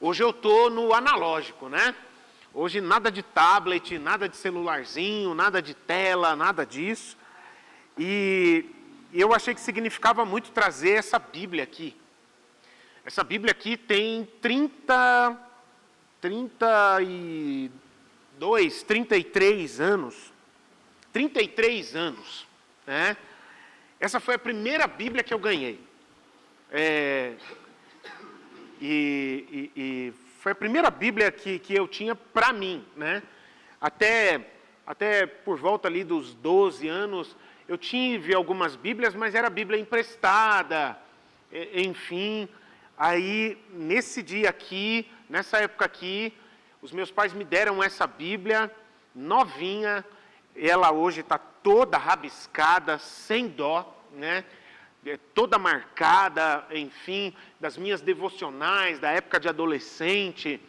Hoje eu estou no analógico, né? Hoje nada de tablet, nada de celularzinho, nada de tela, nada disso. E eu achei que significava muito trazer essa Bíblia aqui. Essa Bíblia aqui tem 33 anos. 33 anos, né? Essa foi a primeira Bíblia que eu ganhei. E foi a primeira Bíblia que eu tinha para mim, né? Até por volta ali dos 12 anos, eu tive algumas Bíblias, mas era Bíblia emprestada, enfim. Aí, nesse dia aqui, nessa época aqui, os meus pais me deram essa Bíblia novinha. Ela hoje está toda rabiscada, sem dó, né? Toda marcada, enfim, das minhas devocionais, da época de adolescente,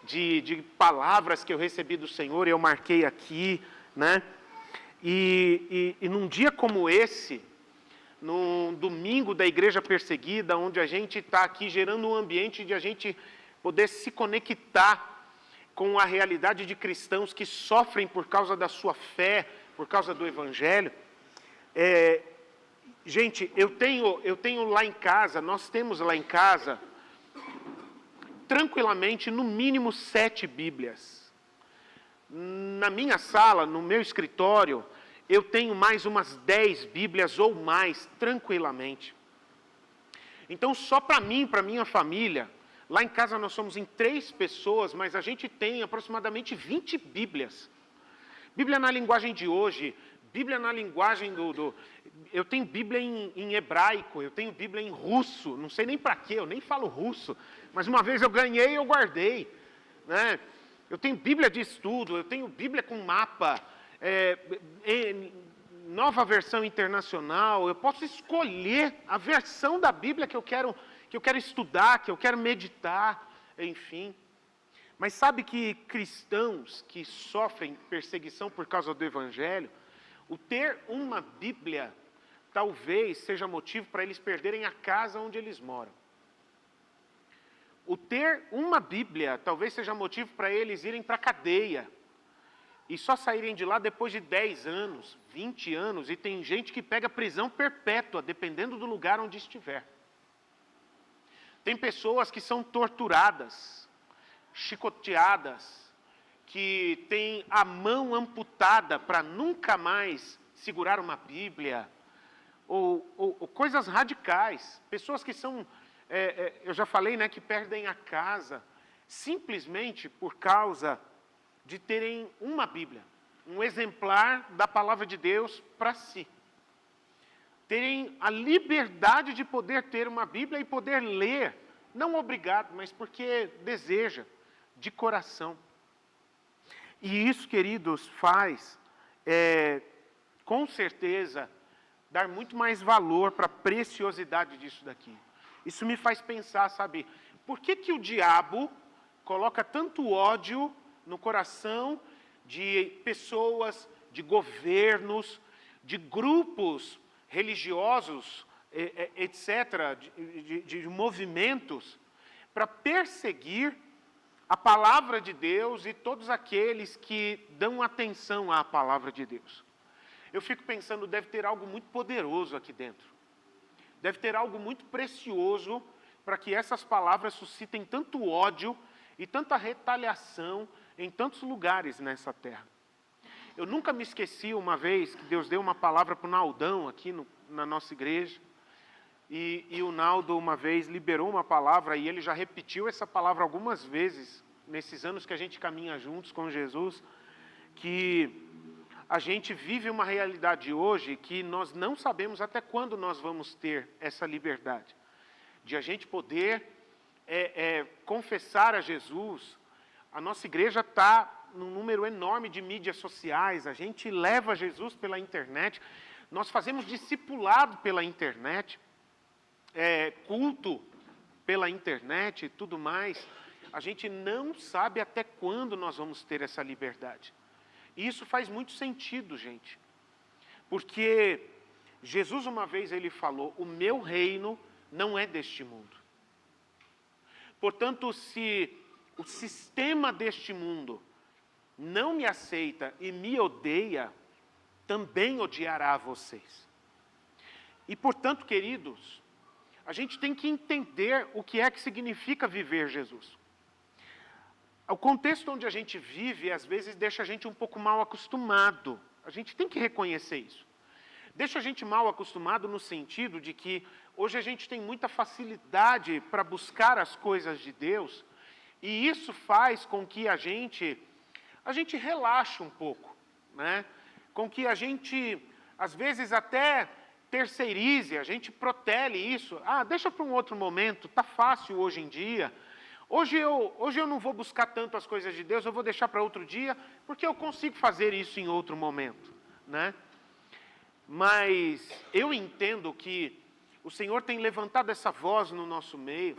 de palavras que eu recebi do Senhor, eu marquei aqui, né? E num dia como esse, num domingo da igreja perseguida, onde a gente está aqui gerando um ambiente de a gente poder se conectar com a realidade de cristãos que sofrem por causa da sua fé, por causa do Evangelho. Gente, eu tenho lá em casa, nós temos lá em casa, tranquilamente, no mínimo 7 Bíblias. Na minha sala, no meu escritório, eu tenho mais umas 10 Bíblias ou mais, tranquilamente. Então, só para mim, para minha família, lá em casa nós somos em 3 pessoas, mas a gente tem aproximadamente 20 Bíblias. Bíblia na linguagem de hoje, Bíblia na linguagem eu tenho Bíblia em hebraico, eu tenho Bíblia em russo, não sei nem para quê, eu nem falo russo, mas uma vez eu ganhei e eu guardei, né? Eu tenho Bíblia de estudo, eu tenho Bíblia com mapa, nova versão internacional, eu posso escolher a versão da Bíblia que eu quero estudar, que eu quero meditar, enfim. Mas sabe que cristãos que sofrem perseguição por causa do Evangelho, o ter uma Bíblia talvez seja motivo para eles perderem a casa onde eles moram. O ter uma Bíblia talvez seja motivo para eles irem para a cadeia e só saírem de lá depois de 10 anos, 20 anos, e tem gente que pega prisão perpétua, dependendo do lugar onde estiver. Tem pessoas que são torturadas, chicoteadas, que têm a mão amputada para nunca mais segurar uma Bíblia, ou coisas radicais. Pessoas que são, eu já falei, né, que perdem a casa, simplesmente por causa de terem uma Bíblia, um exemplar da palavra de Deus para si. Terem a liberdade de poder ter uma Bíblia e poder ler, não obrigado, mas porque deseja, de coração. E isso, queridos, faz, com certeza, dar muito mais valor para a preciosidade disso daqui. Isso me faz pensar, sabe, por que o diabo coloca tanto ódio no coração de pessoas, de governos, de grupos religiosos, etc., de movimentos, para perseguir a palavra de Deus e todos aqueles que dão atenção à palavra de Deus. Eu fico pensando, deve ter algo muito poderoso aqui dentro. Deve ter algo muito precioso para que essas palavras suscitem tanto ódio e tanta retaliação em tantos lugares nessa terra. Eu nunca me esqueci uma vez que Deus deu uma palavra para o Naldão aqui na nossa igreja. E o Naldo uma vez liberou uma palavra e ele já repetiu essa palavra algumas vezes nesses anos que a gente caminha juntos com Jesus, que a gente vive uma realidade hoje que nós não sabemos até quando nós vamos ter essa liberdade. De a gente poder confessar a Jesus. A nossa igreja está num número enorme de mídias sociais, a gente leva Jesus pela internet, nós fazemos discipulado pela internet, culto pela internet e tudo mais. A gente não sabe até quando nós vamos ter essa liberdade. E isso faz muito sentido, gente. Porque Jesus uma vez ele falou, o meu reino não é deste mundo. Portanto, se o sistema deste mundo não me aceita e me odeia, também odiará vocês. E, portanto, queridos, a gente tem que entender o que é que significa viver Jesus. O contexto onde a gente vive, às vezes, deixa a gente um pouco mal acostumado. A gente tem que reconhecer isso. Deixa a gente mal acostumado no sentido de que hoje a gente tem muita facilidade para buscar as coisas de Deus, e isso faz com que a gente relaxe um pouco, né? Com que a gente, às vezes, até terceirize, a gente protele isso. Deixa para um outro momento, está fácil hoje em dia. Hoje eu não vou buscar tanto as coisas de Deus, eu vou deixar para outro dia, porque eu consigo fazer isso em outro momento, né? Mas eu entendo que o Senhor tem levantado essa voz no nosso meio,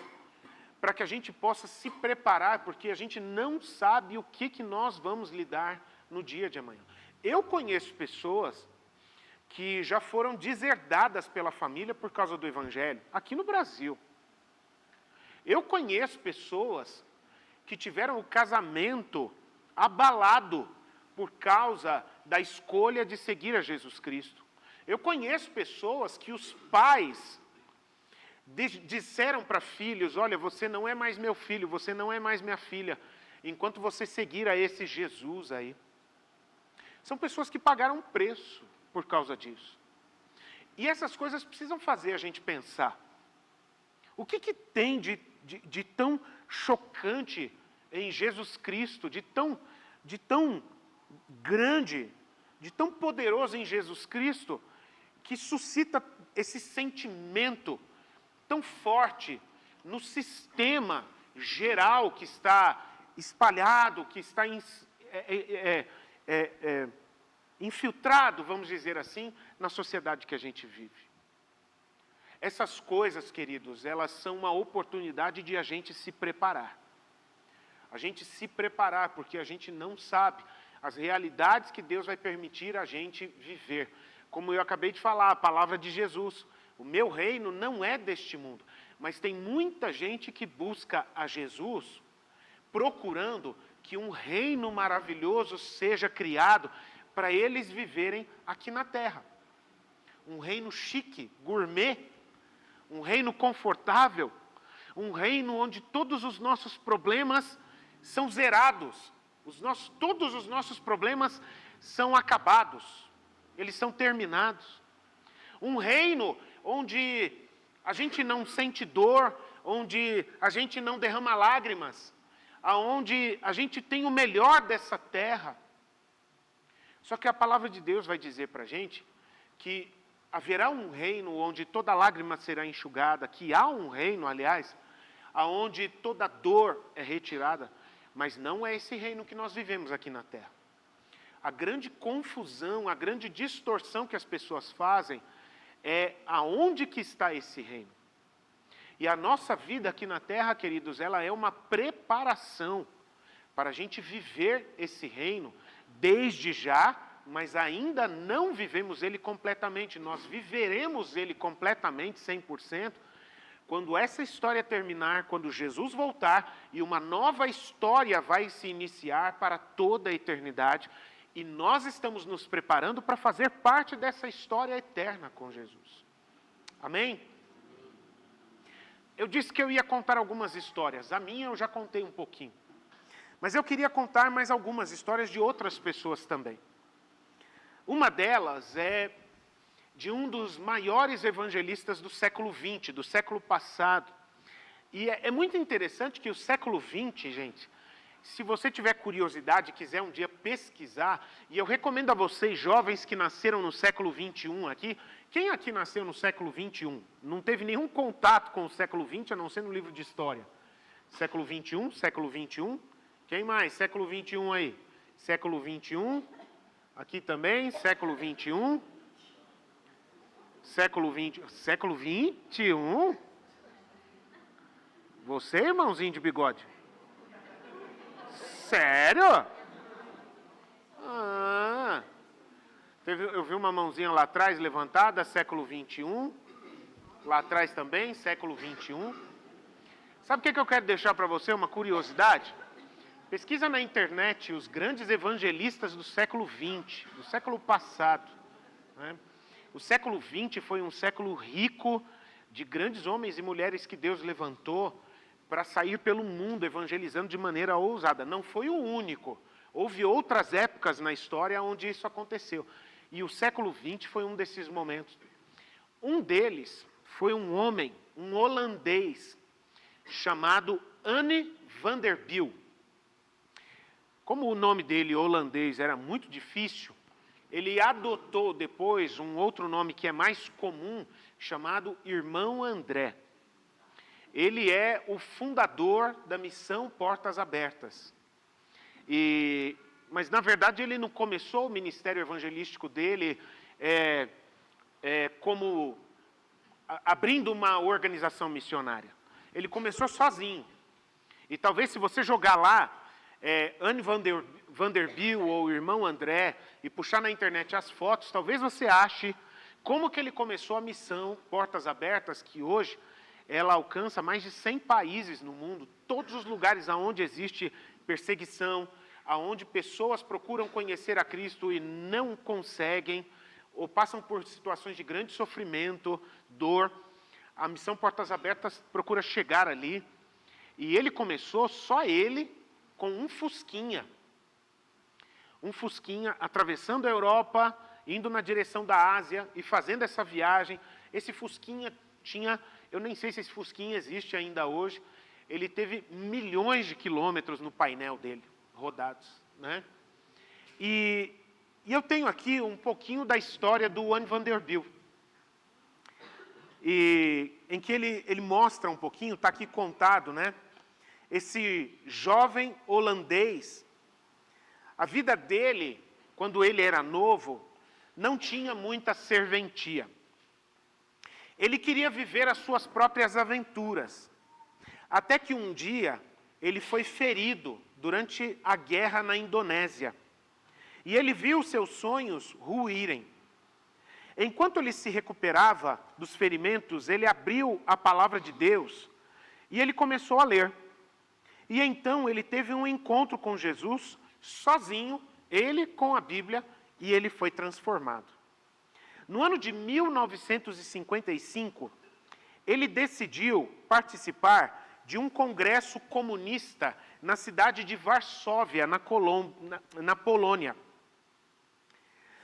para que a gente possa se preparar, porque a gente não sabe o que nós vamos lidar no dia de amanhã. Eu conheço pessoas que já foram deserdadas pela família por causa do Evangelho, aqui no Brasil. Eu conheço pessoas que tiveram o casamento abalado por causa da escolha de seguir a Jesus Cristo. Eu conheço pessoas que os pais disseram para filhos: olha, você não é mais meu filho, você não é mais minha filha, enquanto você seguir a esse Jesus aí. São pessoas que pagaram um preço por causa disso. E essas coisas precisam fazer a gente pensar. O que tem de tão chocante em Jesus Cristo, de tão grande, de tão poderoso em Jesus Cristo, que suscita esse sentimento tão forte no sistema geral que está espalhado, que está infiltrado, vamos dizer assim, na sociedade que a gente vive. Essas coisas, queridos, elas são uma oportunidade de a gente se preparar. A gente se preparar, porque a gente não sabe as realidades que Deus vai permitir a gente viver. Como eu acabei de falar, a palavra de Jesus: o meu reino não é deste mundo. Mas tem muita gente que busca a Jesus procurando que um reino maravilhoso seja criado para eles viverem aqui na terra. Um reino chique, gourmet, um reino confortável, um reino onde todos os nossos problemas são zerados, todos os nossos problemas são acabados, eles são terminados. Um reino onde a gente não sente dor, onde a gente não derrama lágrimas, aonde a gente tem o melhor dessa terra. Só que a palavra de Deus vai dizer para a gente que haverá um reino onde toda lágrima será enxugada, que há um reino, aliás, aonde toda dor é retirada, mas não é esse reino que nós vivemos aqui na terra. A grande confusão, a grande distorção que as pessoas fazem é aonde que está esse reino. E a nossa vida aqui na terra, queridos, ela é uma preparação para a gente viver esse reino desde já, mas ainda não vivemos ele completamente. Nós viveremos ele completamente, 100%, quando essa história terminar, quando Jesus voltar e uma nova história vai se iniciar para toda a eternidade. E nós estamos nos preparando para fazer parte dessa história eterna com Jesus. Amém? Eu disse que eu ia contar algumas histórias. A minha eu já contei um pouquinho. Mas eu queria contar mais algumas histórias de outras pessoas também. Uma delas é de um dos maiores evangelistas do século XX, do século passado. E é muito interessante que o século XX, gente, se você tiver curiosidade, quiser um dia pesquisar, e eu recomendo a vocês, jovens que nasceram no século XXI aqui, quem aqui nasceu no século XXI? Não teve nenhum contato com o século XX, a não ser no livro de história. Século XXI, século XXI. Quem mais? Século XXI aí. Século XXI. Aqui também, século XXI. Século XXI? Você, irmãozinho de bigode? Sério? Eu vi uma mãozinha lá atrás levantada, século XXI. Lá atrás também, século XXI. Sabe o que eu quero deixar para você? Uma curiosidade? Pesquisa na internet os grandes evangelistas do século XX, do século passado. Né? O século XX foi um século rico de grandes homens e mulheres que Deus levantou para sair pelo mundo evangelizando de maneira ousada. Não foi o único. Houve outras épocas na história onde isso aconteceu. E o século XX foi um desses momentos. Um deles foi um homem, um holandês, chamado Anne van der Bijl. Como o nome dele, holandês, era muito difícil, ele adotou depois um outro nome que é mais comum, chamado Irmão André. Ele é o fundador da missão Portas Abertas. Mas, na verdade, ele não começou o ministério evangelístico dele como abrindo uma organização missionária. Ele começou sozinho. E talvez, se você jogar lá, Anne van der Bijl ou Irmão André, e puxar na internet as fotos, talvez você ache como que ele começou a missão Portas Abertas, que hoje ela alcança mais de 100 países no mundo, todos os lugares onde existe perseguição, onde pessoas procuram conhecer a Cristo e não conseguem, ou passam por situações de grande sofrimento, dor. A missão Portas Abertas procura chegar ali. E ele começou, só ele, com um fusquinha. Um fusquinha, atravessando a Europa, indo na direção da Ásia e fazendo essa viagem. Esse fusquinha tinha, eu nem sei se esse fusquinha existe ainda hoje, ele teve milhões de quilômetros no painel dele, rodados. Né? E eu tenho aqui um pouquinho da história do Anne van der Bijl. Em que ele mostra um pouquinho, está aqui contado, né? Esse jovem holandês, a vida dele, quando ele era novo, não tinha muita serventia. Ele queria viver as suas próprias aventuras. Até que um dia, ele foi ferido durante a guerra na Indonésia. E ele viu seus sonhos ruírem. Enquanto ele se recuperava dos ferimentos, ele abriu a palavra de Deus e ele começou a ler. E então ele teve um encontro com Jesus, sozinho, ele com a Bíblia, e ele foi transformado. No ano de 1955, ele decidiu participar de um congresso comunista na cidade de Varsóvia, na Polônia,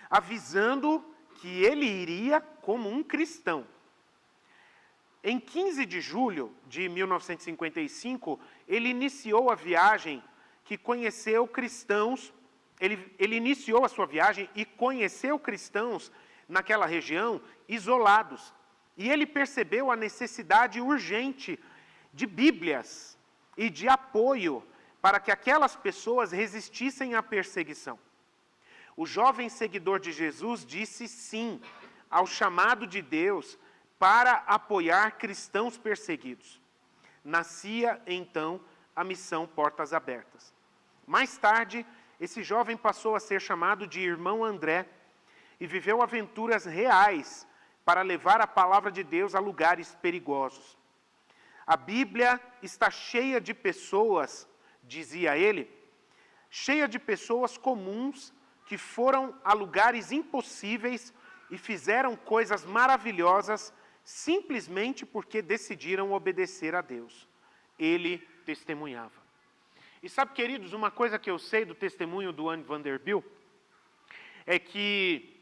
avisando que ele iria como um cristão. Em 15 de julho de 1955, ele iniciou a viagem que conheceu cristãos, ele iniciou a sua viagem e conheceu cristãos naquela região isolados. E ele percebeu a necessidade urgente de Bíblias e de apoio para que aquelas pessoas resistissem à perseguição. O jovem seguidor de Jesus disse sim ao chamado de Deus para apoiar cristãos perseguidos. Nascia, então, a missão Portas Abertas. Mais tarde, esse jovem passou a ser chamado de Irmão André e viveu aventuras reais para levar a palavra de Deus a lugares perigosos. A Bíblia está cheia de pessoas, dizia ele, cheia de pessoas comuns que foram a lugares impossíveis e fizeram coisas maravilhosas simplesmente porque decidiram obedecer a Deus. Ele testemunhava. E sabe, queridos, uma coisa que eu sei do testemunho do Anne van der Bijl é que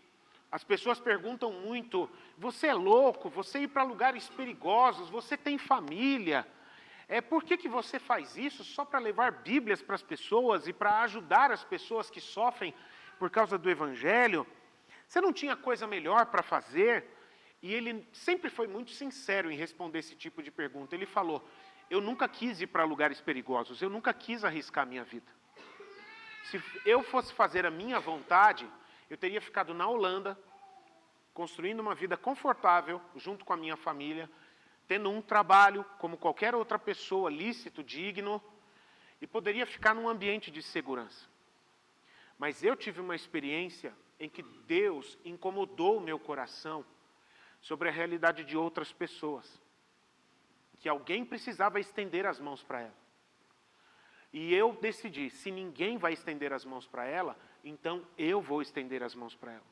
as pessoas perguntam muito, você é louco, você ir para lugares perigosos, você tem família, por que você faz isso só para levar Bíblias para as pessoas e para ajudar as pessoas que sofrem por causa do Evangelho? Você não tinha coisa melhor para fazer? E ele sempre foi muito sincero em responder esse tipo de pergunta. Ele falou, eu nunca quis ir para lugares perigosos, eu nunca quis arriscar a minha vida. Se eu fosse fazer a minha vontade, eu teria ficado na Holanda, construindo uma vida confortável, junto com a minha família, tendo um trabalho como qualquer outra pessoa, lícito, digno, e poderia ficar num ambiente de segurança. Mas eu tive uma experiência em que Deus incomodou o meu coração sobre a realidade de outras pessoas, que alguém precisava estender as mãos para ela. E eu decidi, se ninguém vai estender as mãos para ela, então eu vou estender as mãos para ela.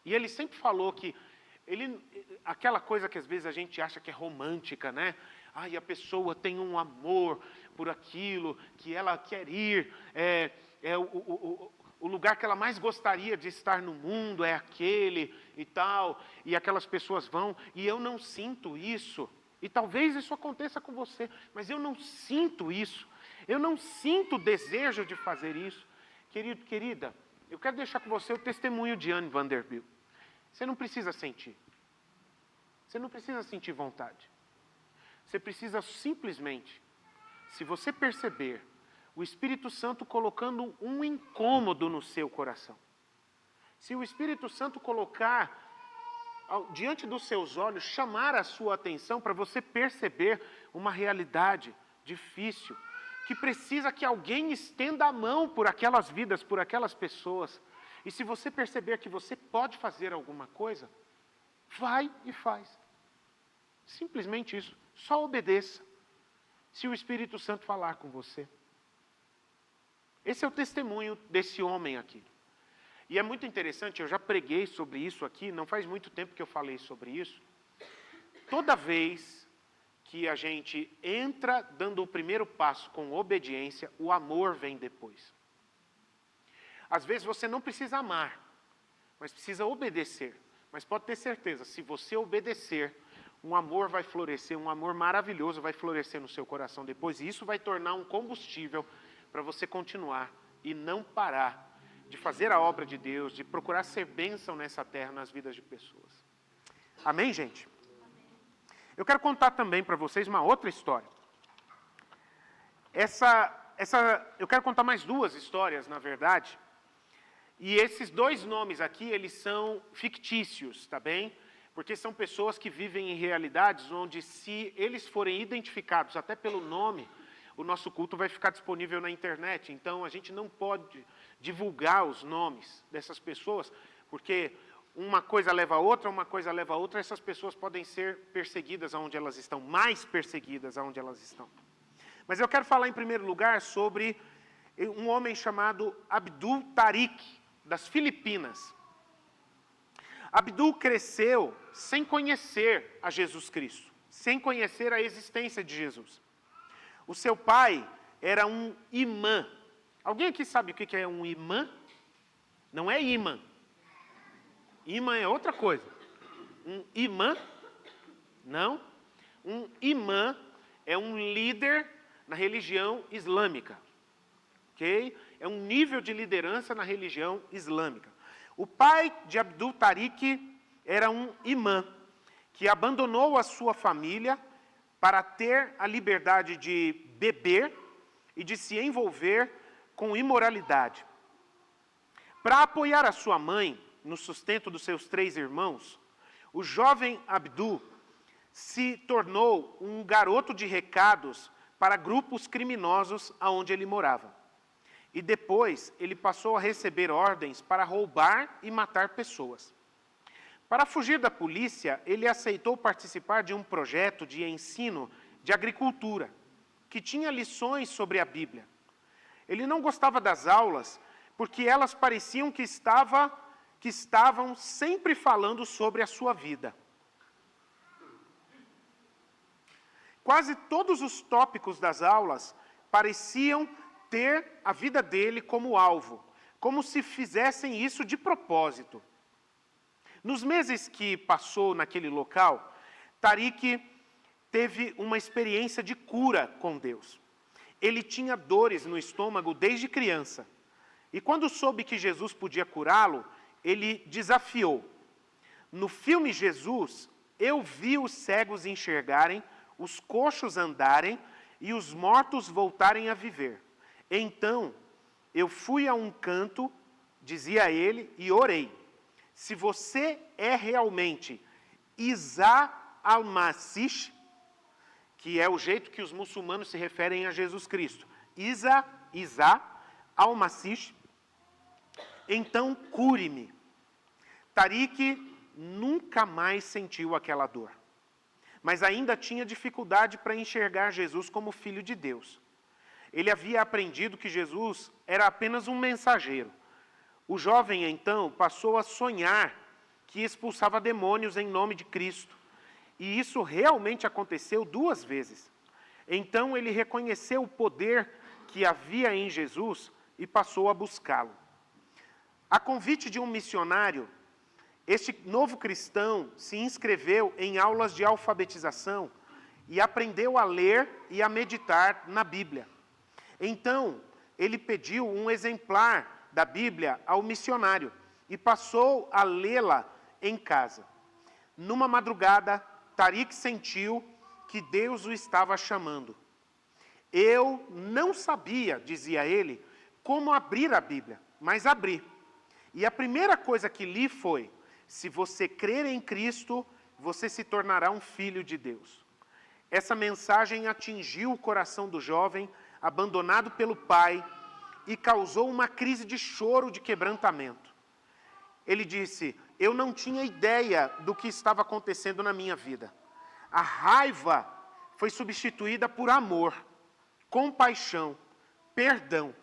E ele sempre falou que, aquela coisa que às vezes a gente acha que é romântica, né? Ai, a pessoa tem um amor por aquilo, que ela quer ir, o lugar que ela mais gostaria de estar no mundo é aquele e tal, e aquelas pessoas vão, e eu não sinto isso. E talvez isso aconteça com você, mas eu não sinto isso. Eu não sinto o desejo de fazer isso. Querido, querida, eu quero deixar com você o testemunho de Anne Vanderbilt. Você não precisa sentir. Você não precisa sentir vontade. Você precisa simplesmente, se você perceber, o Espírito Santo colocando um incômodo no seu coração. Se o Espírito Santo colocar diante dos seus olhos, chamar a sua atenção para você perceber uma realidade difícil, que precisa que alguém estenda a mão por aquelas vidas, por aquelas pessoas. E se você perceber que você pode fazer alguma coisa, vai e faz. Simplesmente isso. Só obedeça. Se o Espírito Santo falar com você. Esse é o testemunho desse homem aqui. E é muito interessante, eu já preguei sobre isso aqui, não faz muito tempo que eu falei sobre isso. Toda vez que a gente entra dando o primeiro passo com obediência, o amor vem depois. Às vezes você não precisa amar, mas precisa obedecer. Mas pode ter certeza, se você obedecer, um amor vai florescer, um amor maravilhoso vai florescer no seu coração depois. E isso vai tornar um combustível para você continuar e não parar de fazer a obra de Deus, de procurar ser bênção nessa terra, nas vidas de pessoas. Amém, gente? Eu quero contar também para vocês uma outra história. Eu quero contar mais duas histórias, na verdade. E esses dois nomes aqui, eles são fictícios, tá bem? Porque são pessoas que vivem em realidades onde, se eles forem identificados até pelo nome, o nosso culto vai ficar disponível na internet. Então, a gente não pode divulgar os nomes dessas pessoas, porque uma coisa leva a outra, essas pessoas podem ser perseguidas aonde elas estão, mais perseguidas aonde elas estão. Mas eu quero falar em primeiro lugar sobre um homem chamado Abdul Tariq, das Filipinas. Abdul cresceu sem conhecer a Jesus Cristo, sem conhecer a existência de Jesus. O seu pai era um imã. Alguém aqui sabe o que é um imã? Não é imã. Imã é outra coisa. Um imã? Não. Um imã é um líder na religião islâmica. Ok? É um nível de liderança na religião islâmica. O pai de Abdul Tariq era um imã que abandonou a sua família para ter a liberdade de beber e de se envolver com imoralidade. Para apoiar a sua mãe no sustento dos seus 3 irmãos, o jovem Abdul se tornou um garoto de recados para grupos criminosos aonde ele morava. E depois ele passou a receber ordens para roubar e matar pessoas. Para fugir da polícia, ele aceitou participar de um projeto de ensino de agricultura, que tinha lições sobre a Bíblia. Ele não gostava das aulas, porque elas pareciam que estavam sempre falando sobre a sua vida. Quase todos os tópicos das aulas pareciam ter a vida dele como alvo, como se fizessem isso de propósito. Nos meses que passou naquele local, Tariq teve uma experiência de cura com Deus. Ele tinha dores no estômago desde criança. E quando soube que Jesus podia curá-lo, ele desafiou. No filme Jesus, eu vi os cegos enxergarem, os coxos andarem e os mortos voltarem a viver. Então, eu fui a um canto, dizia ele, e orei. Se você é realmente Isa al-Masih, que é o jeito que os muçulmanos se referem a Jesus Cristo, Isa al-Masih, então cure-me. Tariq nunca mais sentiu aquela dor. mas ainda tinha dificuldade para enxergar Jesus como Filho de Deus. Ele havia aprendido que Jesus era apenas um mensageiro. O jovem, então, passou a sonhar que expulsava demônios em nome de Cristo. E isso realmente aconteceu 2 vezes. Então ele reconheceu o poder que havia em Jesus e passou a buscá-lo. A convite de um missionário, este novo cristão se inscreveu em aulas de alfabetização e aprendeu a ler e a meditar na Bíblia. Então, ele pediu um exemplar da Bíblia ao missionário e passou a lê-la em casa. Numa madrugada, Tariq sentiu que Deus o estava chamando. Eu não sabia, dizia ele, como abrir a Bíblia, mas abri. E a primeira coisa que li foi: se você crer em Cristo, você se tornará um filho de Deus. Essa mensagem atingiu o coração do jovem, abandonado pelo pai, e causou uma crise de choro, de quebrantamento. Ele disse: eu não tinha ideia do que estava acontecendo na minha vida. A raiva foi substituída por amor, compaixão, perdão.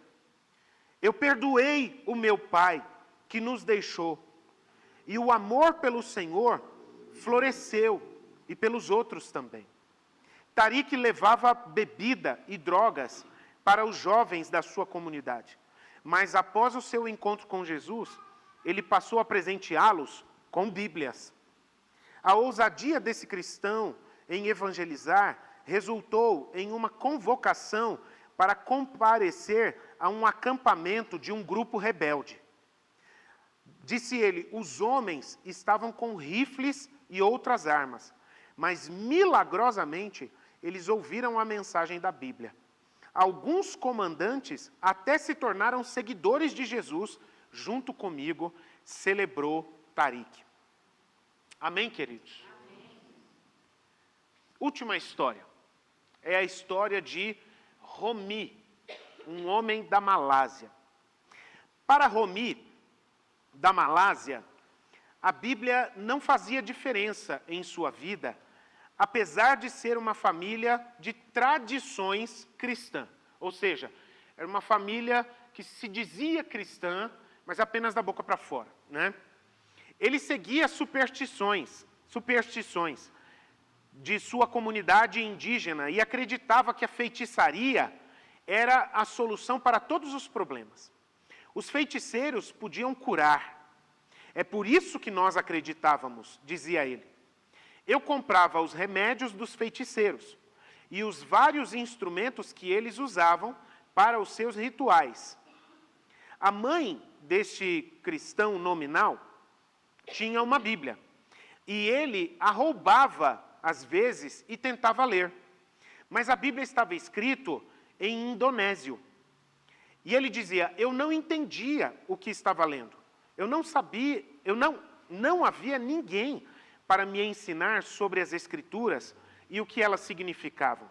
Eu perdoei o meu pai, que nos deixou. E o amor pelo Senhor floresceu, e pelos outros também. Tariq levava bebida e drogas para os jovens da sua comunidade. Mas após o seu encontro com Jesus, ele passou a presenteá-los com Bíblias. A ousadia desse cristão em evangelizar resultou em uma convocação para comparecer a um acampamento de um grupo rebelde. Disse ele: os homens estavam com rifles e outras armas, mas milagrosamente eles ouviram a mensagem da Bíblia. Alguns comandantes até se tornaram seguidores de Jesus, junto comigo, celebrou Tariq. Amém, queridos? Amém. Última história. É a história de Romi, um homem da Malásia. Para Romi, da Malásia, a Bíblia não fazia diferença em sua vida, apesar de ser uma família de tradições cristãs. Ou seja, era uma família que se dizia cristã, mas apenas da boca para fora, né? Ele seguia superstições de sua comunidade indígena e acreditava que a feitiçaria era a solução para todos os problemas. Os feiticeiros podiam curar. É por isso que nós acreditávamos, dizia ele. Eu comprava os remédios dos feiticeiros e os vários instrumentos que eles usavam para os seus rituais. A mãe deste cristão nominal tinha uma Bíblia e ele a roubava às vezes e tentava ler. Mas a Bíblia estava escrito em indonésio. E ele dizia: eu não entendia o que estava lendo. Eu não sabia, não havia ninguém para me ensinar sobre as Escrituras e o que elas significavam.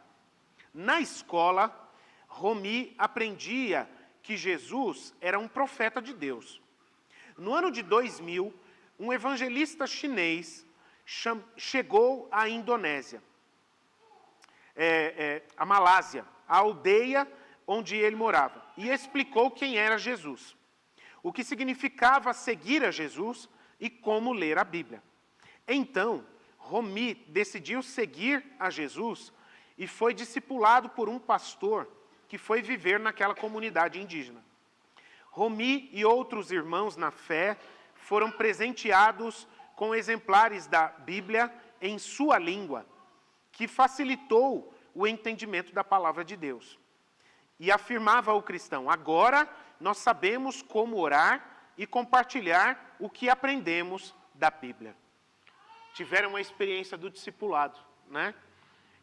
Na escola, Romi aprendia que Jesus era um profeta de Deus. No ano de 2000, um evangelista chinês chegou à Indonésia, a Malásia, a aldeia onde ele morava, e explicou quem era Jesus, o que significava seguir a Jesus e como ler a Bíblia. Então, Romi decidiu seguir a Jesus e foi discipulado por um pastor que foi viver naquela comunidade indígena. Romi e outros irmãos na fé foram presenteados com exemplares da Bíblia em sua língua, que facilitou o entendimento da palavra de Deus. E afirmava o cristão: agora nós sabemos como orar e compartilhar o que aprendemos da Bíblia. Tiveram uma experiência do discipulado, né?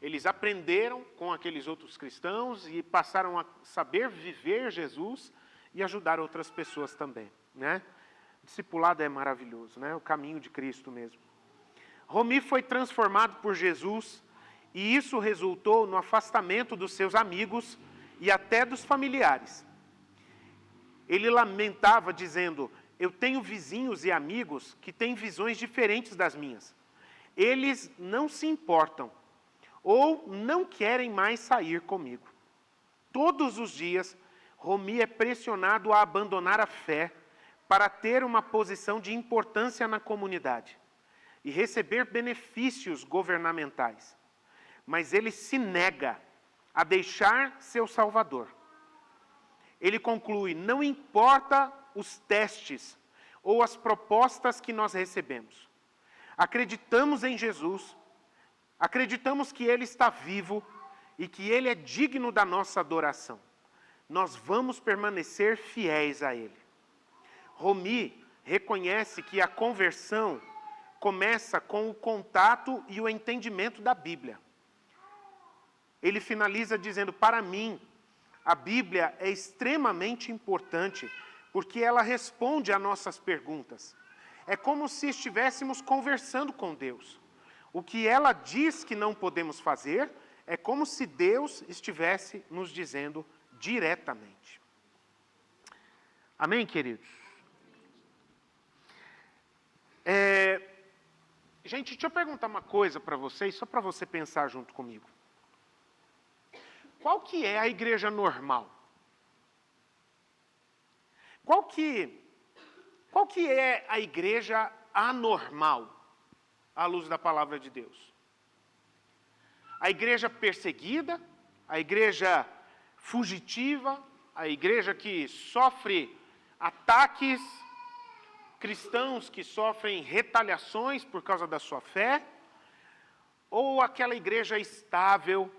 Eles aprenderam com aqueles outros cristãos e passaram a saber viver Jesus e ajudar outras pessoas também, né? Discipulado é maravilhoso, né? O caminho de Cristo mesmo. Romi foi transformado por Jesus e isso resultou no afastamento dos seus amigos e até dos familiares. Ele lamentava dizendo: eu tenho vizinhos e amigos que têm visões diferentes das minhas. eles não se importam ou não querem mais sair comigo. Todos os dias, Romi é pressionado a abandonar a fé para ter uma posição de importância na comunidade e receber benefícios governamentais. Mas ele se nega a deixar seu Salvador. Ele conclui: não importa os testes ou as propostas que nós recebemos. Acreditamos em Jesus, acreditamos que Ele está vivo e que Ele é digno da nossa adoração. Nós vamos permanecer fiéis a Ele. Romi reconhece que a conversão começa com o contato e o entendimento da Bíblia. Ele finaliza dizendo: para mim, a Bíblia é extremamente importante porque ela responde a nossas perguntas. É como se estivéssemos conversando com Deus. O que ela diz que não podemos fazer é como se Deus estivesse nos dizendo diretamente. Amém, queridos? Gente, deixa eu perguntar uma coisa para vocês, só para você pensar junto comigo. Qual que é a igreja normal? Qual que é a igreja anormal, à luz da palavra de Deus? A igreja perseguida, a igreja fugitiva, a igreja que sofre ataques, cristãos que sofrem retaliações por causa da sua fé, ou aquela igreja estável,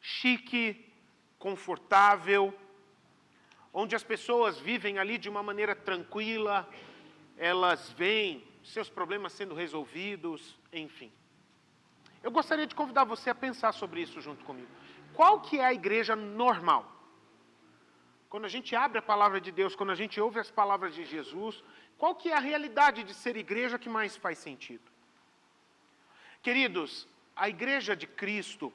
chique, confortável, onde as pessoas vivem ali de uma maneira tranquila, elas veem seus problemas sendo resolvidos, enfim. Eu gostaria de convidar você a pensar sobre isso junto comigo. Qual que é a igreja normal? Quando a gente abre a palavra de Deus, quando a gente ouve as palavras de Jesus, qual que é a realidade de ser igreja que mais faz sentido? Queridos, a igreja de Cristo,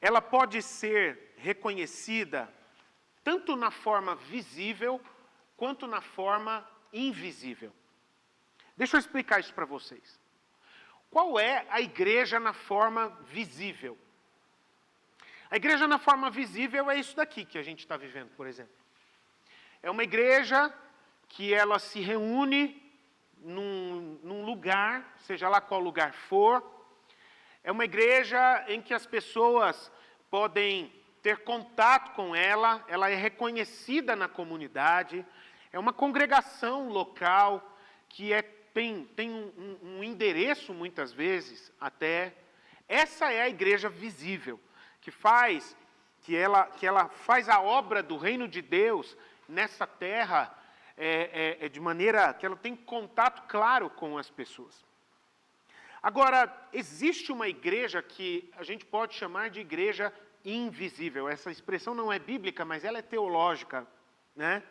ela pode ser reconhecida tanto na forma visível, quanto na forma invisível. Deixa eu explicar isso para vocês. Qual é a igreja na forma visível? A igreja na forma visível é isso daqui que a gente está vivendo, por exemplo. É uma igreja que ela se reúne num lugar, seja lá qual lugar for. É uma igreja em que as pessoas podem ter contato com ela é reconhecida na comunidade, é uma congregação local que tem um endereço, muitas vezes, até. Essa é a igreja visível, que ela faz a obra do reino de Deus nessa terra, de maneira que ela tem contato claro com as pessoas. Agora, existe uma igreja que a gente pode chamar de igreja invisível. Essa expressão não é bíblica, mas ela é teológica, né?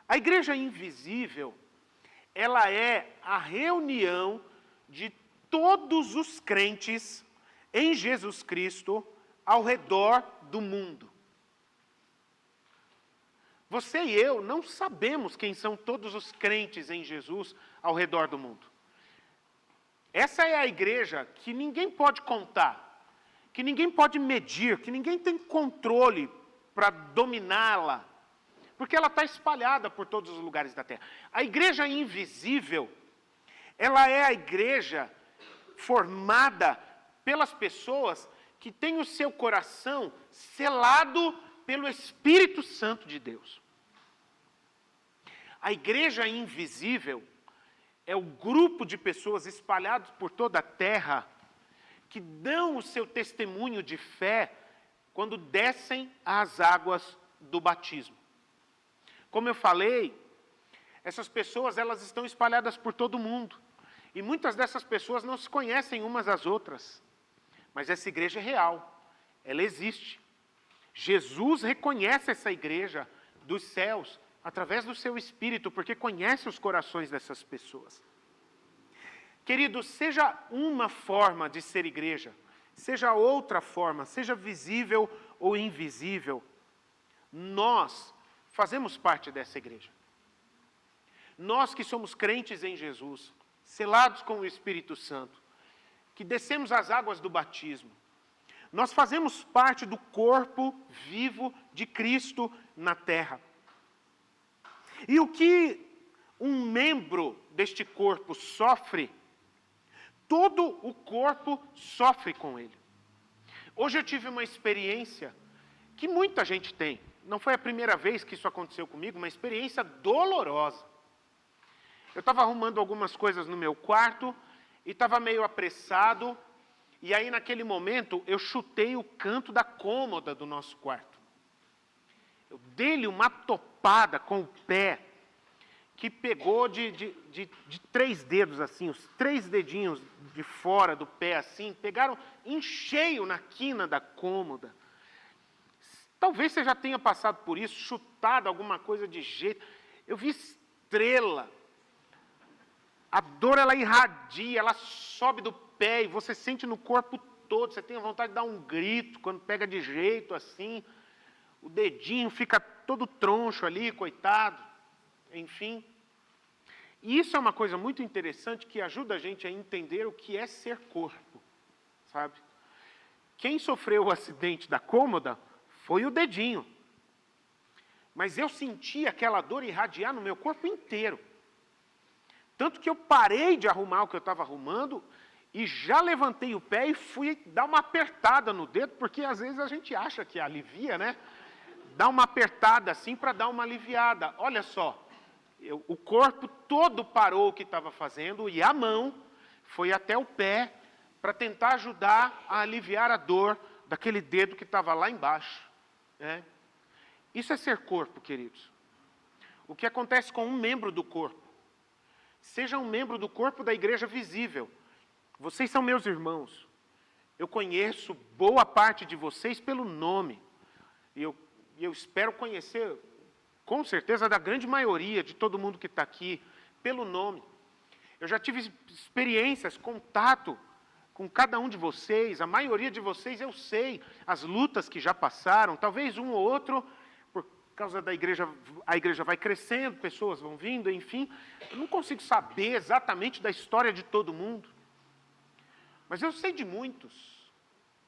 A igreja invisível, ela é a reunião de todos os crentes em Jesus Cristo ao redor do mundo. Você e eu não sabemos quem são todos os crentes em Jesus ao redor do mundo. Essa é a igreja que ninguém pode contar, que ninguém pode medir, que ninguém tem controle para dominá-la, porque ela está espalhada por todos os lugares da terra. A igreja invisível, ela é a igreja formada pelas pessoas que têm o seu coração selado pelo Espírito Santo de Deus. A igreja invisível é o grupo de pessoas espalhadas por toda a terra que dão o seu testemunho de fé quando descem às águas do batismo. Como eu falei, essas pessoas elas estão espalhadas por todo o mundo. E muitas dessas pessoas não se conhecem umas às outras. Mas essa igreja é real, ela existe. Jesus reconhece essa igreja dos céus através do seu Espírito, porque conhece os corações dessas pessoas. Queridos, seja uma forma de ser igreja, seja outra forma, seja visível ou invisível, nós fazemos parte dessa igreja. Nós que somos crentes em Jesus, selados com o Espírito Santo, que descemos as águas do batismo. Nós fazemos parte do corpo vivo de Cristo na terra. E o que um membro deste corpo sofre, todo o corpo sofre com ele. Hoje eu tive uma experiência que muita gente tem. Não foi a primeira vez que isso aconteceu comigo, uma experiência dolorosa. Eu estava arrumando algumas coisas no meu quarto e estava meio apressado. E aí, naquele momento, eu chutei o canto da cômoda do nosso quarto. Eu dei-lhe uma topada com o pé, que pegou de 3 dedos, assim, os 3 dedinhos de fora do pé, assim, pegaram em cheio na quina da cômoda. Talvez você já tenha passado por isso, chutado alguma coisa de jeito. Eu vi estrela. A dor, ela irradia, ela sobe do pé e você sente no corpo todo. Você tem vontade de dar um grito quando pega de jeito assim. O dedinho fica todo troncho ali, coitado. Enfim. E isso é uma coisa muito interessante que ajuda a gente a entender o que é ser corpo, sabe? Quem sofreu o acidente da cômoda foi o dedinho. Mas eu senti aquela dor irradiar no meu corpo inteiro. Tanto que eu parei de arrumar o que eu estava arrumando e já levantei o pé e fui dar uma apertada no dedo, porque às vezes a gente acha que alivia, né? Dá uma apertada assim para dar uma aliviada. Olha só, o corpo todo parou o que estava fazendo e a mão foi até o pé para tentar ajudar a aliviar a dor daquele dedo que estava lá embaixo. Né? Isso é ser corpo, queridos. O que acontece com um membro do corpo? Seja um membro do corpo da igreja visível. Vocês são meus irmãos. Eu conheço boa parte de vocês pelo nome. E eu espero conhecer, com certeza, da grande maioria de todo mundo que está aqui, pelo nome. Eu já tive experiências, contato com cada um de vocês. A maioria de vocês eu sei as lutas que já passaram. Talvez um ou outro... Por causa da igreja, a igreja vai crescendo, pessoas vão vindo, enfim. Eu não consigo saber exatamente da história de todo mundo. Mas eu sei de muitos.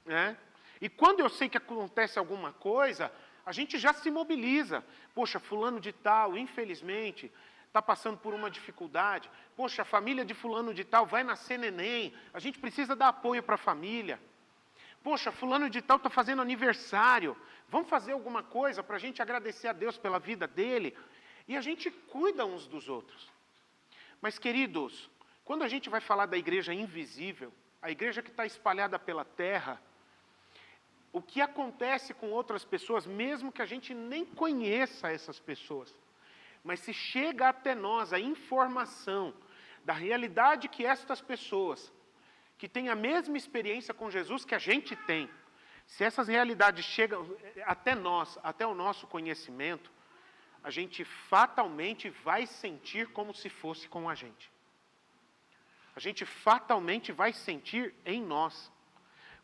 Né? E quando eu sei que acontece alguma coisa, a gente já se mobiliza. Poxa, fulano de tal, infelizmente, está passando por uma dificuldade. Poxa, a família de fulano de tal vai nascer neném. A gente precisa dar apoio para a família. Poxa, fulano de tal está fazendo aniversário. Vamos fazer alguma coisa para a gente agradecer a Deus pela vida dele. E a gente cuida uns dos outros. Mas, queridos, quando a gente vai falar da igreja invisível, a igreja que está espalhada pela terra, o que acontece com outras pessoas, mesmo que a gente nem conheça essas pessoas, mas se chega até nós a informação da realidade que estas pessoas, que têm a mesma experiência com Jesus que a gente tem, se essas realidades chegam até nós, até o nosso conhecimento, a gente fatalmente vai sentir como se fosse com a gente. A gente fatalmente vai sentir em nós.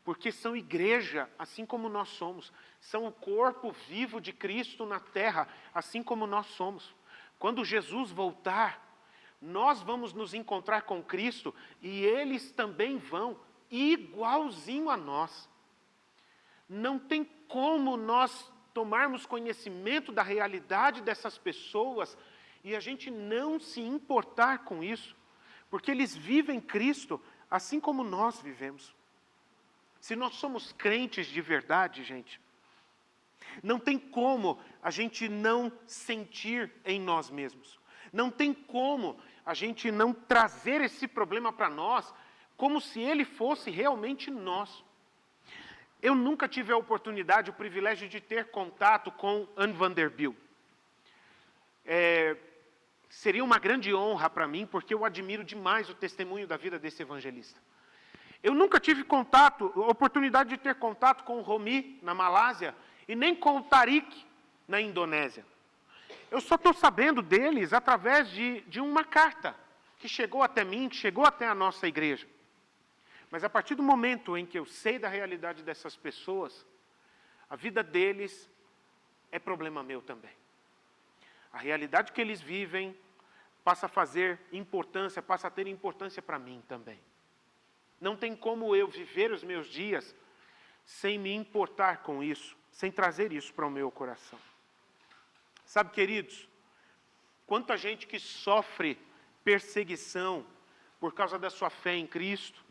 Porque são igreja, assim como nós somos. São o corpo vivo de Cristo na terra, assim como nós somos. Quando Jesus voltar, nós vamos nos encontrar com Cristo e eles também vão, igualzinho a nós. Não tem como nós tomarmos conhecimento da realidade dessas pessoas e a gente não se importar com isso, porque eles vivem Cristo assim como nós vivemos. Se nós somos crentes de verdade, gente, não tem como a gente não sentir em nós mesmos. Não tem como a gente não trazer esse problema para nós como se ele fosse realmente nós. Eu nunca tive a oportunidade, o privilégio de ter contato com Anne Vanderbilt. Seria uma grande honra para mim, porque eu admiro demais o testemunho da vida desse evangelista. Eu nunca tive oportunidade de ter contato com o Romi, na Malásia, e nem com o Tariq, na Indonésia. Eu só estou sabendo deles através de uma carta que chegou até mim, que chegou até a nossa igreja. Mas a partir do momento em que eu sei da realidade dessas pessoas, a vida deles é problema meu também. A realidade que eles vivem passa a fazer importância, passa a ter importância para mim também. Não tem como eu viver os meus dias sem me importar com isso, sem trazer isso para o meu coração. Sabe, queridos, quanta gente que sofre perseguição por causa da sua fé em Cristo,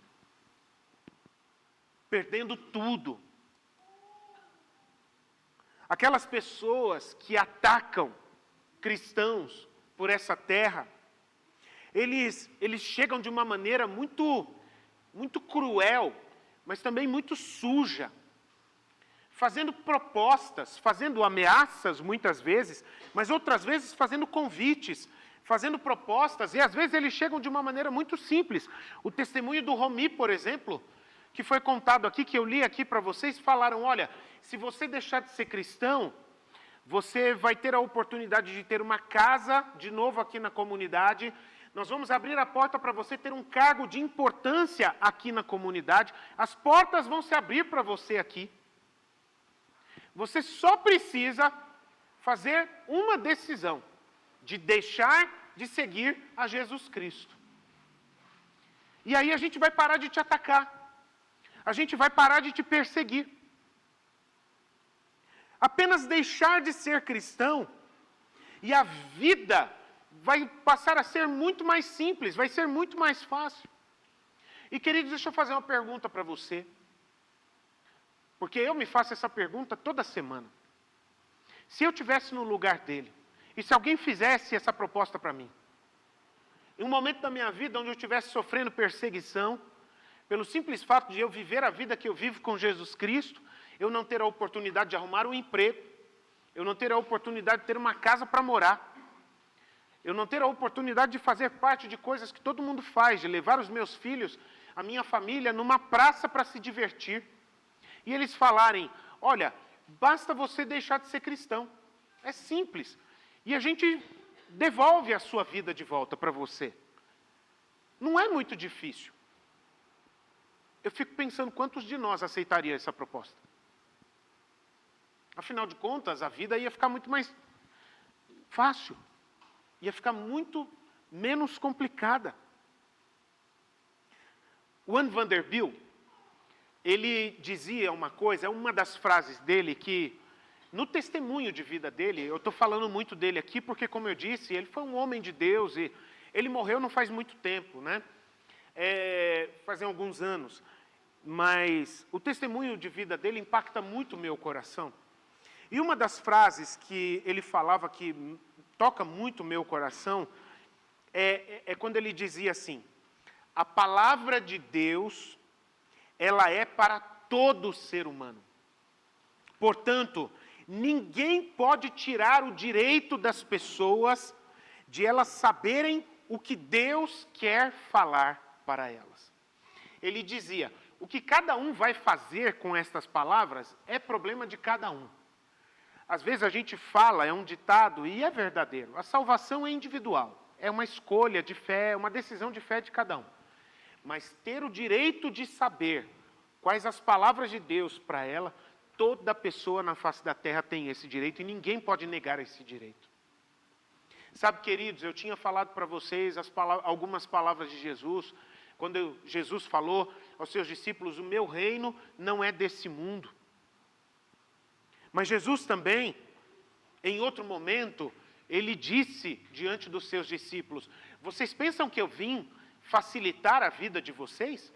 perdendo tudo. Aquelas pessoas que atacam cristãos por essa terra, eles chegam de uma maneira muito cruel, mas também muito suja, fazendo propostas, fazendo ameaças muitas vezes, mas outras vezes fazendo convites, fazendo propostas, e às vezes eles chegam de uma maneira muito simples. O testemunho do Romi, por exemplo, que foi contado aqui, que eu li aqui para vocês, falaram, olha, se você deixar de ser cristão, você vai ter a oportunidade de ter uma casa de novo aqui na comunidade. Nós vamos abrir a porta para você ter um cargo de importância aqui na comunidade. As portas vão se abrir para você aqui. Você só precisa fazer uma decisão de deixar de seguir a Jesus Cristo. E aí a gente vai parar de te atacar. A gente vai parar de te perseguir. Apenas deixar de ser cristão e a vida vai passar a ser muito mais simples, vai ser muito mais fácil. E queridos, deixa eu fazer uma pergunta para você. Porque eu me faço essa pergunta toda semana. Se eu estivesse no lugar dele, e se alguém fizesse essa proposta para mim, em um momento da minha vida onde eu estivesse sofrendo perseguição, pelo simples fato de eu viver a vida que eu vivo com Jesus Cristo, eu não ter a oportunidade de arrumar um emprego, eu não ter a oportunidade de ter uma casa para morar, eu não ter a oportunidade de fazer parte de coisas que todo mundo faz, de levar os meus filhos, a minha família, numa praça para se divertir. E eles falarem, olha, basta você deixar de ser cristão. É simples. E a gente devolve a sua vida de volta para você. Não é muito difícil. Eu fico pensando quantos de nós aceitariam essa proposta. Afinal de contas, a vida ia ficar muito mais fácil. Ia ficar muito menos complicada. O Anne Vanderbilt, ele dizia uma coisa, é uma das frases dele que, no testemunho de vida dele, eu estou falando muito dele aqui porque, como eu disse, ele foi um homem de Deus e ele morreu não faz muito tempo, né? Fazem alguns anos. Mas o testemunho de vida dele impacta muito o meu coração. E uma das frases que ele falava que toca muito o meu coração é quando ele dizia assim, a palavra de Deus, ela é para todo ser humano. Portanto, ninguém pode tirar o direito das pessoas de elas saberem o que Deus quer falar para elas. Ele dizia, o que cada um vai fazer com estas palavras é problema de cada um. Às vezes a gente fala, é um ditado, e é verdadeiro. A salvação é individual. É uma escolha de fé, é uma decisão de fé de cada um. Mas ter o direito de saber quais as palavras de Deus para ela, toda pessoa na face da terra tem esse direito e ninguém pode negar esse direito. Sabe, queridos, eu tinha falado para vocês algumas palavras de Jesus, quando Jesus falou aos seus discípulos, o meu reino não é desse mundo. Mas Jesus também, em outro momento, ele disse diante dos seus discípulos, vocês pensam que eu vim facilitar a vida de vocês?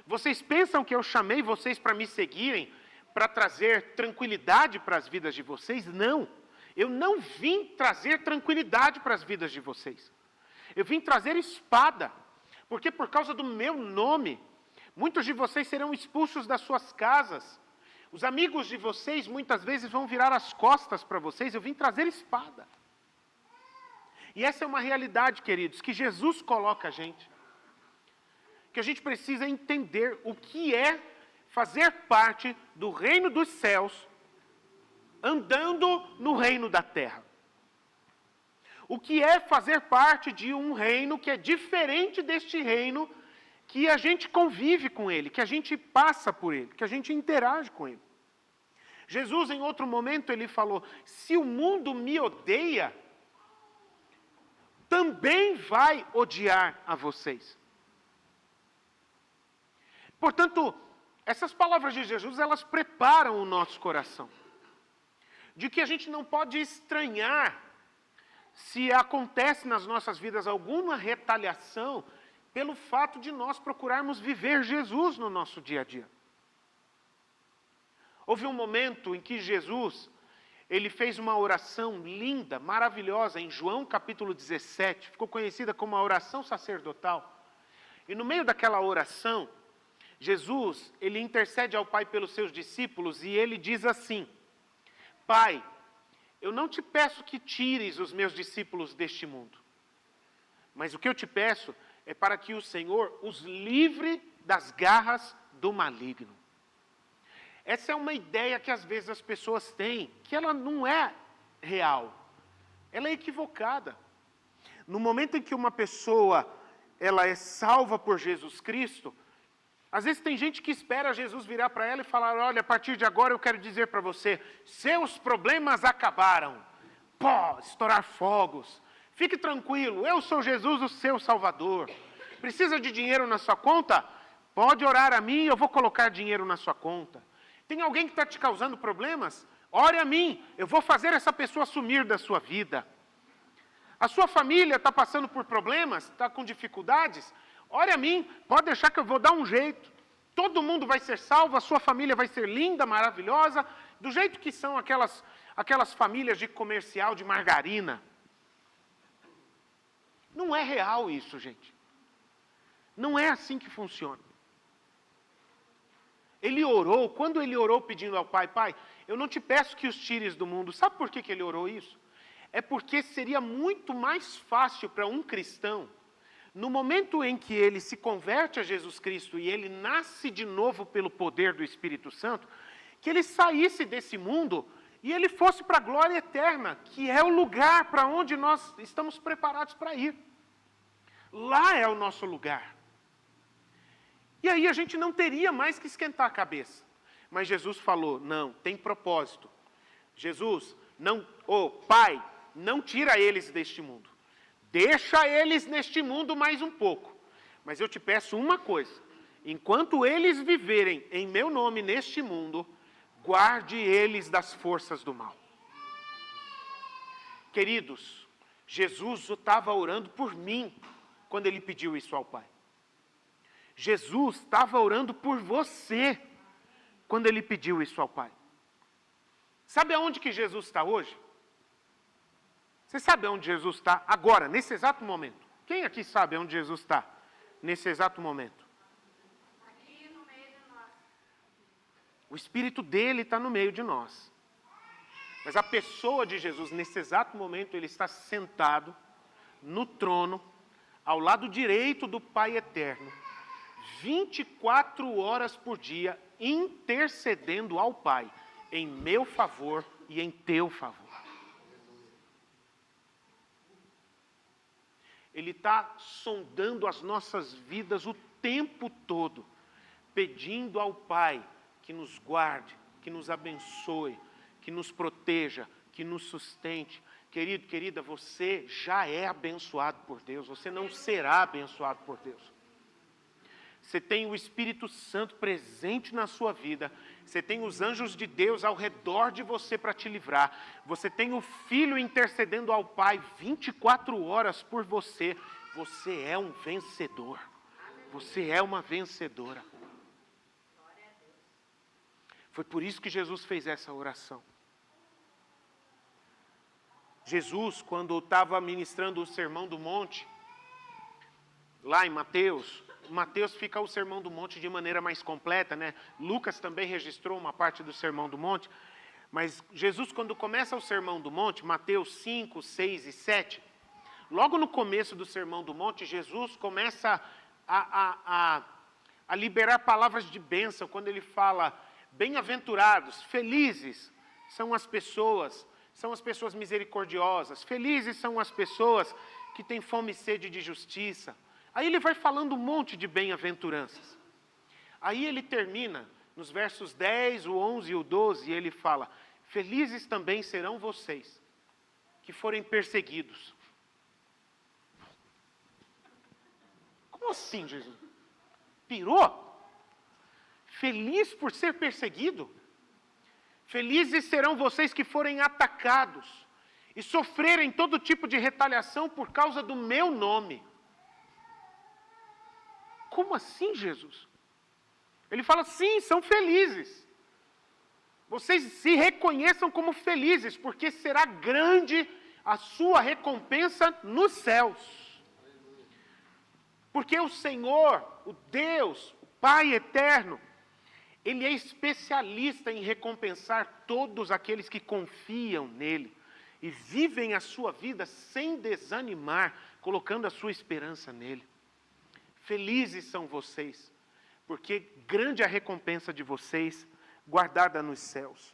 Vocês pensam que eu chamei vocês para me seguirem, para trazer tranquilidade para as vidas de vocês? Não, eu não vim trazer tranquilidade para as vidas de vocês. Eu vim trazer espada, porque por causa do meu nome, muitos de vocês serão expulsos das suas casas. Os amigos de vocês muitas vezes vão virar as costas para vocês. Eu vim trazer espada. E essa é uma realidade, queridos, que Jesus coloca a gente. Que a gente precisa entender o que é fazer parte do reino dos céus, andando no reino da terra. O que é fazer parte de um reino que é diferente deste reino que a gente convive com ele, que a gente passa por ele, que a gente interage com ele. Jesus, em outro momento, ele falou, se o mundo me odeia, também vai odiar a vocês. Portanto, essas palavras de Jesus, elas preparam o nosso coração. De que a gente não pode estranhar se acontece nas nossas vidas alguma retaliação pelo fato de nós procurarmos viver Jesus no nosso dia a dia. Houve um momento em que Jesus, ele fez uma oração linda, maravilhosa, em João capítulo 17, ficou conhecida como a oração sacerdotal. E no meio daquela oração, Jesus, ele intercede ao Pai pelos seus discípulos e ele diz assim: Pai, eu não te peço que tires os meus discípulos deste mundo, mas o que eu te peço é para que o Senhor os livre das garras do maligno. Essa é uma ideia que às vezes as pessoas têm, que ela não é real, ela é equivocada. No momento em que uma pessoa ela é salva por Jesus Cristo, às vezes tem gente que espera Jesus virar para ela e falar: olha, a partir de agora eu quero dizer para você, seus problemas acabaram. Pó, estourar fogos. Fique tranquilo, eu sou Jesus, o seu Salvador. Precisa de dinheiro na sua conta? Pode orar a mim, eu vou colocar dinheiro na sua conta. Tem alguém que está te causando problemas? Ore a mim, eu vou fazer essa pessoa sumir da sua vida. A sua família está passando por problemas, está com dificuldades? Ore a mim, pode deixar que eu vou dar um jeito. Todo mundo vai ser salvo, a sua família vai ser linda, maravilhosa, do jeito que são aquelas famílias de comercial de margarina. Não é real isso, gente. Não é assim que funciona. Ele orou, quando ele orou pedindo ao Pai: Pai, eu não te peço que os tires do mundo. Sabe por que ele orou isso? É porque seria muito mais fácil para um cristão, no momento em que ele se converte a Jesus Cristo e ele nasce de novo pelo poder do Espírito Santo, que ele saísse desse mundo e ele fosse para a glória eterna, que é o lugar para onde nós estamos preparados para ir. Lá é o nosso lugar. E aí a gente não teria mais que esquentar a cabeça. Mas Jesus falou: não, tem propósito. Jesus, não, Pai, não tira eles deste mundo. Deixa eles neste mundo mais um pouco. Mas eu te peço uma coisa: enquanto eles viverem em meu nome neste mundo, guarde eles das forças do mal. Queridos, Jesus estava orando por mim quando ele pediu isso ao Pai. Jesus estava orando por você quando ele pediu isso ao Pai. Sabe aonde que Jesus está hoje? Você sabe onde Jesus está agora, nesse exato momento? Quem aqui sabe onde Jesus está nesse exato momento? Aqui no meio de nós. O Espírito dele está no meio de nós. Mas a pessoa de Jesus, nesse exato momento, ele está sentado no trono, ao lado direito do Pai Eterno, 24 horas por dia, intercedendo ao Pai, em meu favor e em teu favor. Ele está sondando as nossas vidas o tempo todo, pedindo ao Pai que nos guarde, que nos abençoe, que nos proteja, que nos sustente. Querido, querida, você já é abençoado por Deus, você não será abençoado por Deus. Você tem o Espírito Santo presente na sua vida, você tem os anjos de Deus ao redor de você para te livrar, você tem o Filho intercedendo ao Pai 24 horas por você. Você é um vencedor, você é uma vencedora. Foi por isso que Jesus fez essa oração. Jesus, quando estava ministrando o Sermão do Monte, lá em Mateus fica o Sermão do Monte de maneira mais completa, né? Lucas também registrou uma parte do Sermão do Monte, mas Jesus, quando começa o Sermão do Monte, Mateus 5, 6 e 7, logo no começo do Sermão do Monte, Jesus começa a liberar palavras de bênção, quando ele fala: bem-aventurados, felizes são as pessoas misericordiosas, felizes são as pessoas que têm fome e sede de justiça. Aí ele vai falando um monte de bem-aventuranças. Aí ele termina, nos versos 10, o 11 e o 12, e ele fala: felizes também serão vocês, que forem perseguidos, Como assim, Jesus? Pirou? Feliz por ser perseguido? Felizes serão vocês que forem atacados e sofrerem todo tipo de retaliação por causa do meu nome. Como assim, Jesus? Ele fala, sim, são felizes. Vocês se reconheçam como felizes, porque será grande a sua recompensa nos céus. Porque o Senhor, o Deus, o Pai eterno, Ele é especialista em recompensar todos aqueles que confiam nele e vivem a sua vida sem desanimar, colocando a sua esperança nele. Felizes são vocês, porque grande é a recompensa de vocês, guardada nos céus.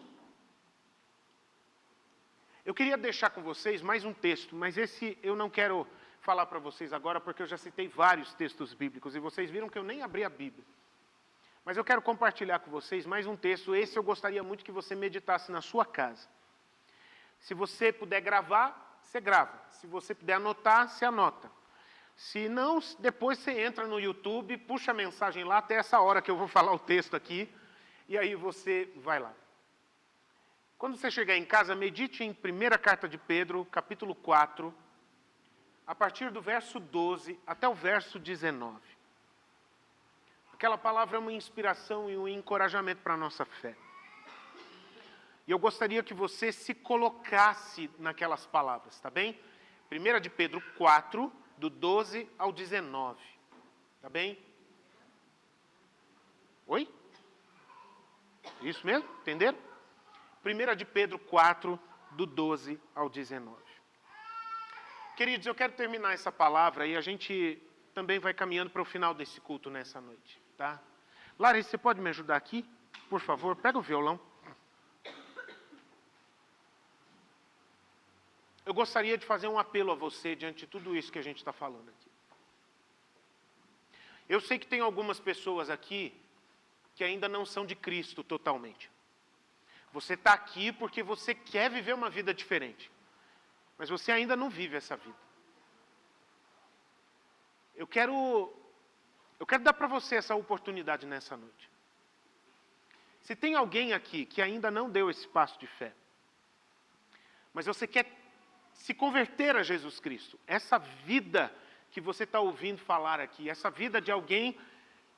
Eu queria deixar com vocês mais um texto, mas esse eu não quero falar para vocês agora, porque eu já citei vários textos bíblicos, e vocês viram que eu nem abri a Bíblia. Mas eu quero compartilhar com vocês mais um texto, esse eu gostaria muito que você meditasse na sua casa. Se você puder gravar, você grava. Se você puder anotar, você anota. Se não, depois você entra no YouTube, puxa a mensagem lá até essa hora que eu vou falar o texto aqui, e aí você vai lá. Quando você chegar em casa, medite em 1ª Carta de Pedro, capítulo 4, a partir do verso 12 até o verso 19. Aquela palavra é uma inspiração e um encorajamento para a nossa fé. E eu gostaria que você se colocasse naquelas palavras, tá bem? 1 de Pedro 4, do 12 ao 19. Tá bem? Oi? Isso mesmo? Entenderam? 1 de Pedro 4, do 12 ao 19. Queridos, eu quero terminar essa palavra e a gente também vai caminhando para o final desse culto nessa noite, tá? Larissa, você pode me ajudar aqui? Por favor, pega o violão. Eu gostaria de fazer um apelo a você diante de tudo isso que a gente está falando aqui. Eu sei que tem algumas pessoas aqui que ainda não são de Cristo totalmente. Você está aqui porque você quer viver uma vida diferente. Mas você ainda não vive essa vida. Eu quero dar para você essa oportunidade nessa noite. Se tem alguém aqui que ainda não deu esse passo de fé, mas você quer se converter a Jesus Cristo, essa vida que você está ouvindo falar aqui, essa vida de alguém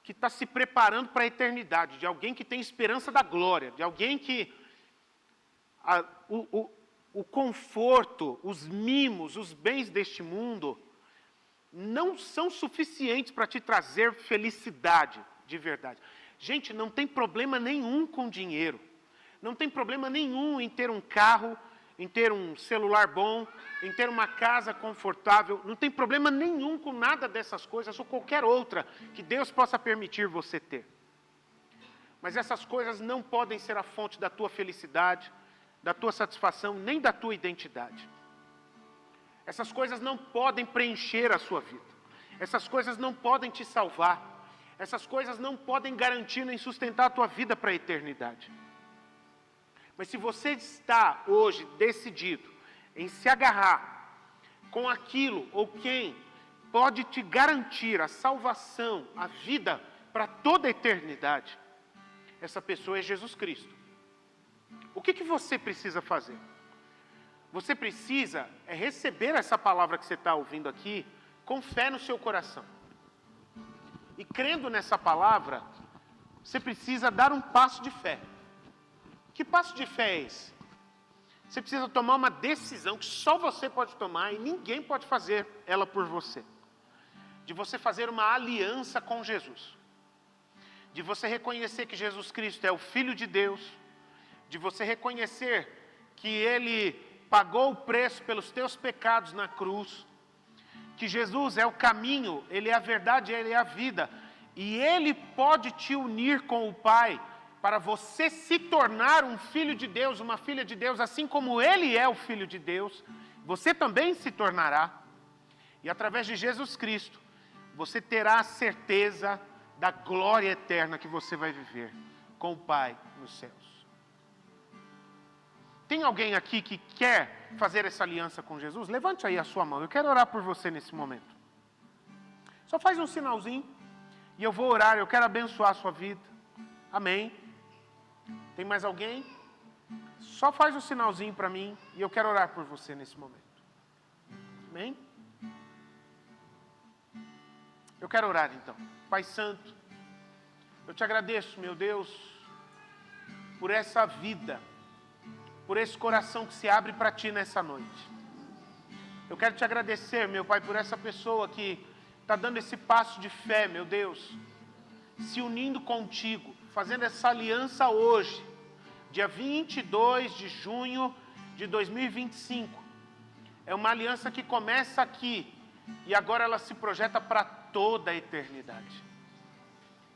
que está se preparando para a eternidade, de alguém que tem esperança da glória, de alguém que o conforto, os mimos, os bens deste mundo não são suficientes para te trazer felicidade de verdade. Gente, não tem problema nenhum com dinheiro. Não tem problema nenhum em ter um carro, em ter um celular bom, em ter uma casa confortável. Não tem problema nenhum com nada dessas coisas ou qualquer outra que Deus possa permitir você ter. Mas essas coisas não podem ser a fonte da tua felicidade, da tua satisfação, nem da tua identidade. Essas coisas não podem preencher a sua vida. Essas coisas não podem te salvar. Essas coisas não podem garantir nem sustentar a tua vida para a eternidade. Mas se você está hoje decidido em se agarrar com aquilo ou quem pode te garantir a salvação, a vida para toda a eternidade, essa pessoa é Jesus Cristo. O que você precisa fazer? Você precisa receber essa palavra que você está ouvindo aqui com fé no seu coração. E crendo nessa palavra, você precisa dar um passo de fé. Que passo de fé é esse? Você precisa tomar uma decisão que só você pode tomar e ninguém pode fazer ela por você. De você fazer uma aliança com Jesus. De você reconhecer que Jesus Cristo é o Filho de Deus. De você reconhecer que Ele pagou o preço pelos teus pecados na cruz. Que Jesus é o caminho, Ele é a verdade, Ele é a vida. E Ele pode te unir com o Pai para você se tornar um filho de Deus, uma filha de Deus, assim como Ele é o Filho de Deus, você também se tornará. E através de Jesus Cristo, você terá a certeza da glória eterna que você vai viver com o Pai nos céus. Tem alguém aqui que quer fazer essa aliança com Jesus? Levante aí a sua mão, eu quero orar por você nesse momento. Só faz um sinalzinho. E eu vou orar, eu quero abençoar a sua vida. Amém. Tem mais alguém? Só faz um sinalzinho para mim e eu quero orar por você nesse momento. Amém? Eu quero orar então. Pai Santo, eu te agradeço, meu Deus, por essa vida, por esse coração que se abre para Ti nessa noite. Eu quero te agradecer, meu Pai, por essa pessoa que está dando esse passo de fé, meu Deus, se unindo contigo, fazendo essa aliança hoje, dia 22 de junho de 2025. É uma aliança que começa aqui e agora ela se projeta para toda a eternidade.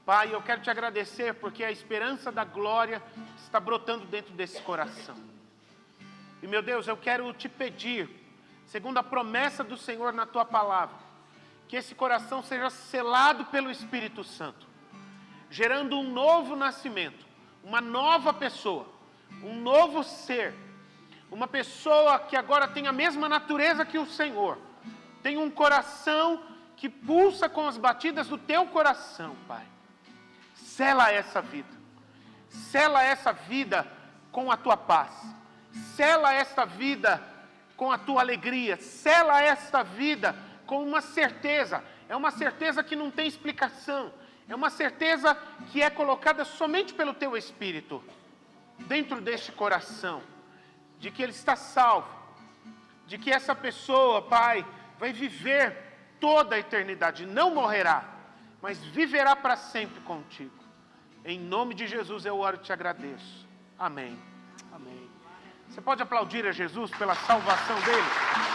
Pai, eu quero te agradecer porque a esperança da glória está brotando dentro desse coração. E, meu Deus, eu quero te pedir, segundo a promessa do Senhor na Tua palavra, que esse coração seja selado pelo Espírito Santo, gerando um novo nascimento, uma nova pessoa, um novo ser, uma pessoa que agora tem a mesma natureza que o Senhor, tem um coração que pulsa com as batidas do Teu coração, Pai. Sela essa vida com a Tua paz, sela esta vida com a Tua alegria, sela esta vida com uma certeza, é uma certeza que não tem explicação, é uma certeza que é colocada somente pelo Teu Espírito, dentro deste coração, de que ele está salvo, de que essa pessoa, Pai, vai viver toda a eternidade, não morrerá, mas viverá para sempre contigo. Em nome de Jesus eu oro e te agradeço. Amém. Amém. Você pode aplaudir a Jesus pela salvação dele?